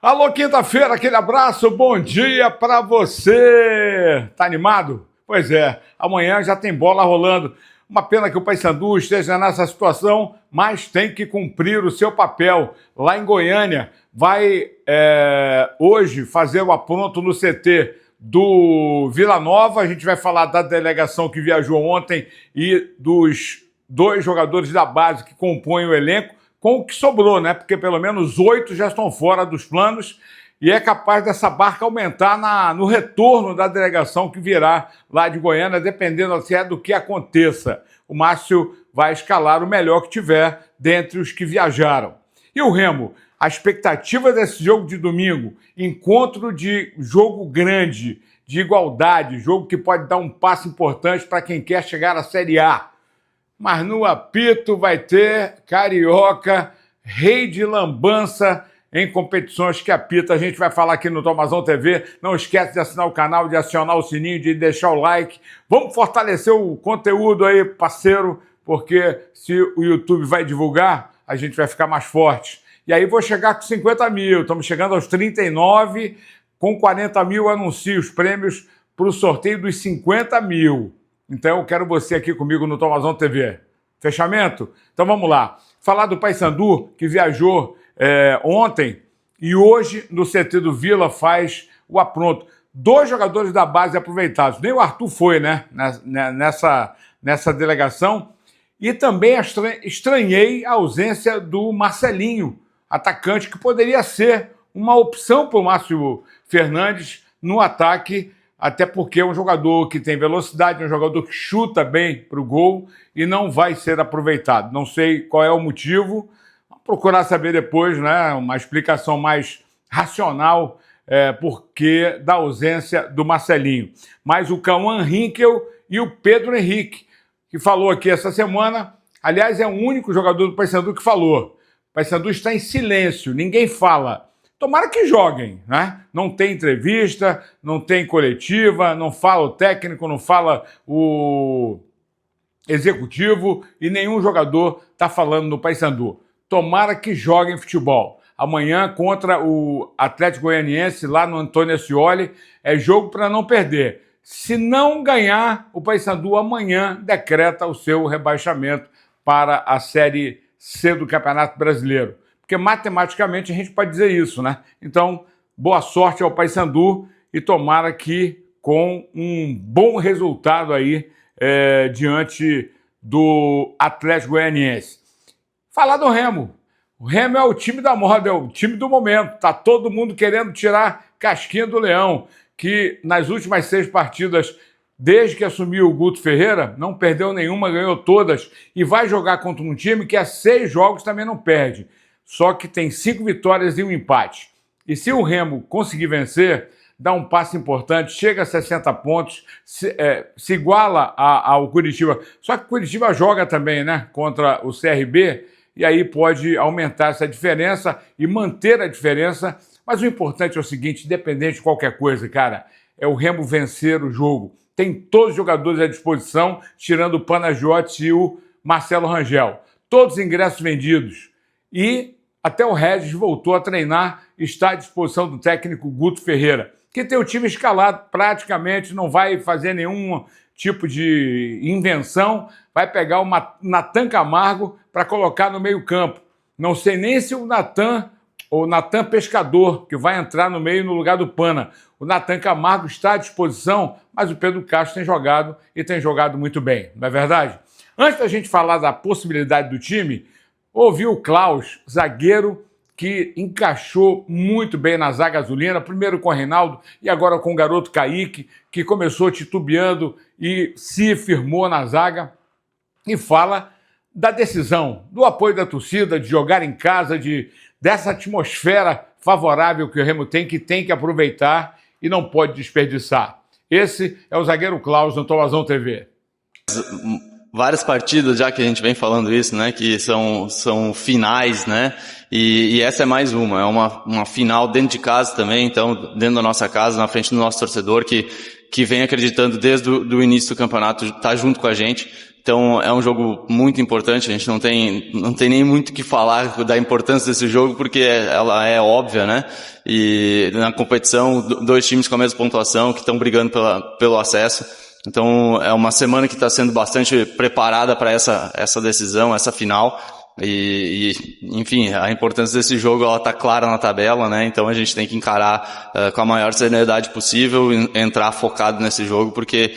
Alô, quinta-feira, aquele abraço, bom dia pra você! Tá animado? Pois é, amanhã já tem bola rolando. Uma pena que o Paysandu esteja nessa situação, mas tem que cumprir o seu papel. Lá em Goiânia, vai hoje fazer o apronto no CT do Vila Nova. A gente vai falar da delegação que viajou ontem e dos 2 jogadores da base que compõem o elenco, com o que sobrou, né? Porque pelo menos 8 já estão fora dos planos e é capaz dessa barca aumentar no retorno da delegação que virá lá de Goiânia, dependendo até do que aconteça. O Márcio vai escalar o melhor que tiver dentre os que viajaram. E o Remo? A expectativa desse jogo de domingo, encontro de jogo grande, de igualdade, jogo que pode dar um passo importante para quem quer chegar à Série A. Mas no apito vai ter Carioca, rei de lambança em competições que apita. A gente vai falar aqui no Tomazão TV. Não esquece de assinar o canal, de acionar o sininho, de deixar o like. Vamos fortalecer o conteúdo aí, parceiro, porque se o YouTube vai divulgar, a gente vai ficar mais forte. E aí vou chegar com 50 mil. Estamos chegando aos 39. Com 40 mil anuncio os prêmios para o sorteio dos 50 mil. Então eu quero você aqui comigo no Tomazão TV. Fechamento? Então vamos lá. Falar do Paysandu, que viajou ontem e hoje no CT do Vila faz o apronto. 2 jogadores da base aproveitados. Nem o Arthur foi, né? Nessa delegação. E também estranhei a ausência do Marcelinho, atacante, que poderia ser uma opção para o Márcio Fernandes no ataque, até porque é um jogador que tem velocidade, um jogador que chuta bem para o gol e não vai ser aproveitado. Não sei qual é o motivo, vou procurar saber depois, né, uma explicação mais racional porque da ausência do Marcelinho. Mas o Cauã Rinkel e o Pedro Henrique, que falou aqui essa semana, aliás, é o único jogador do Paysandu que falou. O Paysandu está em silêncio, ninguém fala. Tomara que joguem, né? Não tem entrevista, não tem coletiva, não fala o técnico, não fala o executivo e nenhum jogador está falando no Paysandu. Tomara que joguem futebol. Amanhã contra o Atlético Goianiense lá no Antônio Ascioli é jogo para não perder. Se não ganhar, o Paysandu amanhã decreta o seu rebaixamento para a Série C do Campeonato Brasileiro. Porque matematicamente a gente pode dizer isso, né? Então, boa sorte ao Paysandu e tomara que com um bom resultado aí diante do Atlético Goianiense. Falar do Remo. O Remo é o time da moda, é o time do momento. Tá todo mundo querendo tirar casquinha do Leão, que nas últimas 6 partidas, desde que assumiu o Guto Ferreira, não perdeu nenhuma, ganhou todas e vai jogar contra um time que há 6 jogos também não perde. Só que tem 5 vitórias e 1 empate. E se o Remo conseguir vencer, dá um passo importante, chega a 60 pontos, se iguala ao Curitiba. Só que o Curitiba joga também, né, contra o CRB, e aí pode aumentar essa diferença e manter a diferença. Mas o importante é o seguinte, independente de qualquer coisa, cara, é o Remo vencer o jogo. Tem todos os jogadores à disposição, tirando o Panagiotti e o Marcelo Rangel. Todos os ingressos vendidos. E até o Regis voltou a treinar, está à disposição do técnico Guto Ferreira, que tem o time escalado praticamente, não vai fazer nenhum tipo de invenção, vai pegar o Natan Camargo para colocar no meio campo. Não sei nem se o Natan Pescador, que vai entrar no meio no lugar do Pana. O Natan Camargo está à disposição, mas o Pedro Castro tem jogado e tem jogado muito bem, não é verdade? Antes da gente falar da possibilidade do time, ouvi o Klaus, zagueiro, que encaixou muito bem na zaga azulina, primeiro com o Reinaldo e agora com o garoto Kaique, que começou titubeando e se firmou na zaga, e fala da decisão, do apoio da torcida, de jogar em casa, dessa atmosfera favorável que o Remo tem que aproveitar e não pode desperdiçar. Esse é o zagueiro Klaus no Tomazão TV. Várias partidas já que a gente vem falando isso, né, que são finais, né, e essa é mais uma final dentro de casa também, então dentro da nossa casa, na frente do nosso torcedor, que que vem acreditando desde o início do campeonato, tá junto com a gente. Então é um jogo muito importante, a gente não tem nem muito o que falar da importância desse jogo, porque ela é óbvia, né? E na competição, dois times com a mesma pontuação, que estão brigando pelo acesso. Então é uma semana que está sendo bastante preparada para essa decisão, essa final. Enfim, a importância desse jogo, ela tá clara na tabela, né? Então a gente tem que encarar com a maior seriedade possível, entrar focado nesse jogo, porque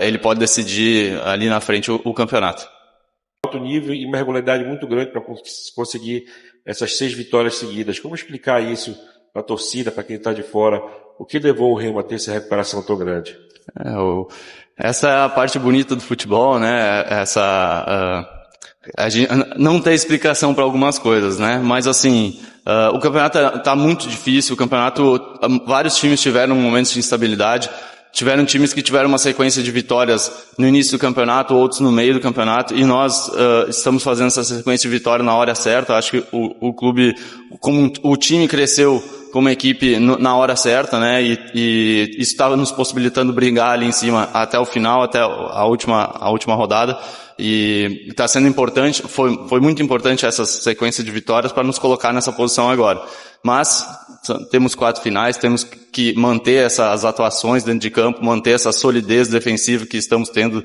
ele pode decidir ali na frente o campeonato. Alto nível e uma regularidade muito grande para conseguir essas 6 vitórias seguidas. Como explicar isso para a torcida, para quem está de fora? O que levou o Remo a ter essa recuperação tão grande? Essa é a parte bonita do futebol, né? A gente não tem explicação para algumas coisas, né? Mas assim, o campeonato tá muito difícil, vários times tiveram momentos de instabilidade, tiveram times que tiveram uma sequência de vitórias no início do campeonato, outros no meio do campeonato, e nós estamos fazendo essa sequência de vitória na hora certa. Acho que o clube, como o time cresceu como equipe na hora certa, né? E isso estava nos possibilitando brigar ali em cima até o final, até a última rodada. E está sendo importante, foi muito importante essa sequência de vitórias para nos colocar nessa posição agora. Mas temos 4 finais, temos que manter essas atuações dentro de campo, manter essa solidez defensiva que estamos tendo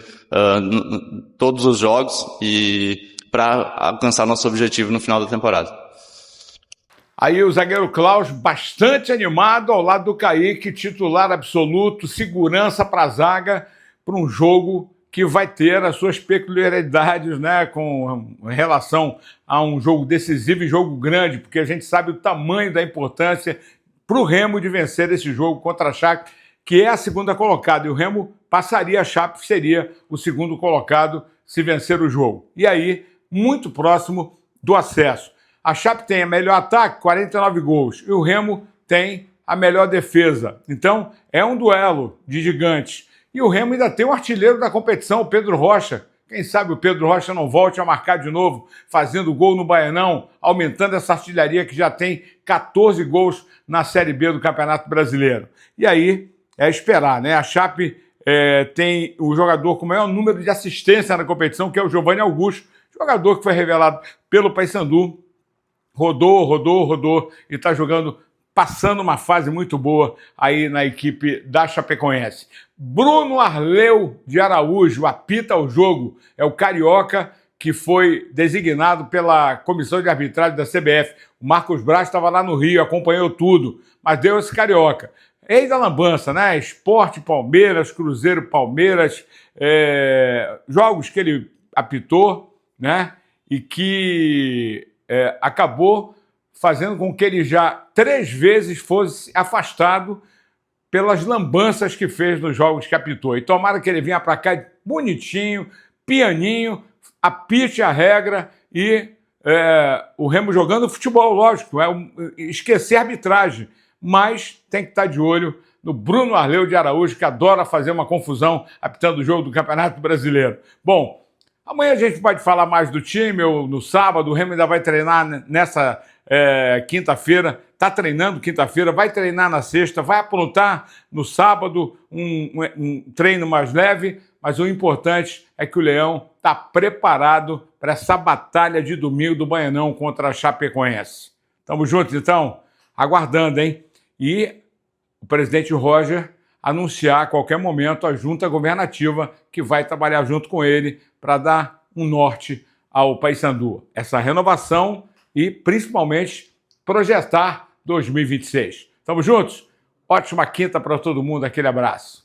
todos os jogos, e para alcançar nosso objetivo no final da temporada. Aí o zagueiro Klaus bastante animado ao lado do Kaique, titular absoluto, segurança para a zaga, para um jogo que vai ter as suas peculiaridades, né, com relação a um jogo decisivo e jogo grande, porque a gente sabe o tamanho da importância para o Remo de vencer esse jogo contra a Chape, que é a segunda colocada, e o Remo passaria a Chape, seria o segundo colocado se vencer o jogo. E aí, muito próximo do acesso. A Chape tem a melhor ataque, 49 gols, e o Remo tem a melhor defesa. Então, é um duelo de gigantes. E o Remo ainda tem o artilheiro da competição, o Pedro Rocha. Quem sabe o Pedro Rocha não volte a marcar de novo, fazendo gol no Baianão, aumentando essa artilharia que já tem 14 gols na Série B do Campeonato Brasileiro. E aí, é esperar, né? A Chape tem o jogador com o maior número de assistência na competição, que é o Giovanni Augusto, jogador que foi revelado pelo Paysandu. Rodou e está jogando, passando uma fase muito boa aí na equipe da Chapecoense. Bruno Arleu de Araújo apita o jogo, é o carioca que foi designado pela comissão de arbitragem da CBF. O Marcos Braz estava lá no Rio, acompanhou tudo, mas deu esse carioca. Ex da lambança, né? Sport Palmeiras, Cruzeiro Palmeiras, jogos que ele apitou, né? E que acabou fazendo com que ele já 3 vezes fosse afastado pelas lambanças que fez nos jogos que apitou. E tomara que ele venha para cá bonitinho, pianinho, apite a regra e o Remo jogando futebol, lógico, esquecer a arbitragem, mas tem que estar de olho no Bruno Arleu de Araújo, que adora fazer uma confusão apitando o jogo do Campeonato Brasileiro. Bom, amanhã a gente pode falar mais do time, ou no sábado. O Remo ainda vai treinar nessa quinta-feira, está treinando quinta-feira, vai treinar na sexta, vai aprontar no sábado um treino mais leve, mas o importante é que o Leão está preparado para essa batalha de domingo do Baianão contra a Chapecoense. Tamo juntos, então? Aguardando, hein? E o presidente Roger anunciar a qualquer momento a junta governativa que vai trabalhar junto com ele para dar um norte ao Paysandu. Essa renovação e, principalmente, projetar 2026. Tamo juntos? Ótima quinta para todo mundo. Aquele abraço.